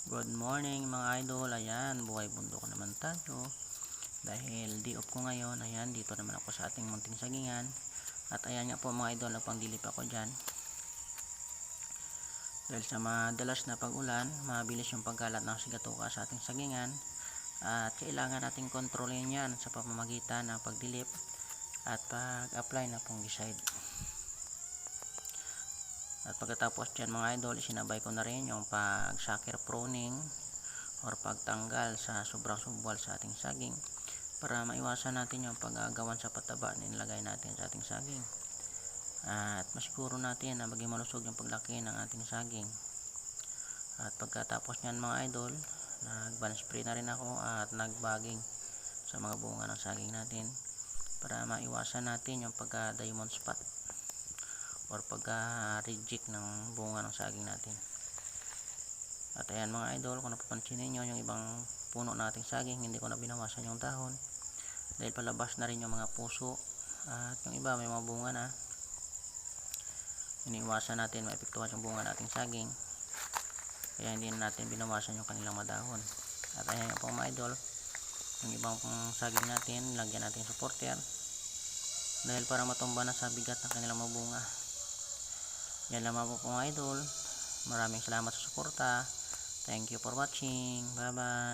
Good morning mga idol. Ayan, buhay bundok naman tayo. Dahil day off ko ngayon, ayan, dito naman ako sa ating munting sagingan. At ayan nga po mga idol, nagpangdilip ako dyan. Dahil sa madalas na pag-ulan, mabilis yung pagkalat ng sigatuka sa ating sagingan. At kailangan nating kontrolin yan sa pamamagitan ng pagdilip at pag-apply na fungicide. At pagkatapos dyan mga idol, sinabay ko na rin yung pag-sucker pruning or pagtanggal sa sobrang subwal sa ating saging para maiwasan natin yung paggagawan sa pataba na nilagay natin sa ating saging. At masiguro natin na maging malusog yung paglaki ng ating saging. At pagkatapos nyan mga idol, nag-ban spray na rin ako at nag-bagging sa mga bunga ng saging natin para maiwasan natin yung pagka-diamond spot or pagka-reject ng bunga ng saging natin. At ayan mga idol, kung napapansin niyo yung ibang puno nating saging, hindi ko na binawasan yung dahon dahil palabas na rin yung mga puso at yung iba may mga bunga na. Iniiwasan natin maepektuhan yung bunga nating saging, kaya hindi natin binawasan yung kanilang madahon. At ayan po mga idol, yung ibang saging natin, lagyan natin supporter dahil para matumba na sa bigat ng kanilang mga bunga. Yan lamang po mga idol. Maraming salamat sa suporta. Thank you for watching. Bye bye.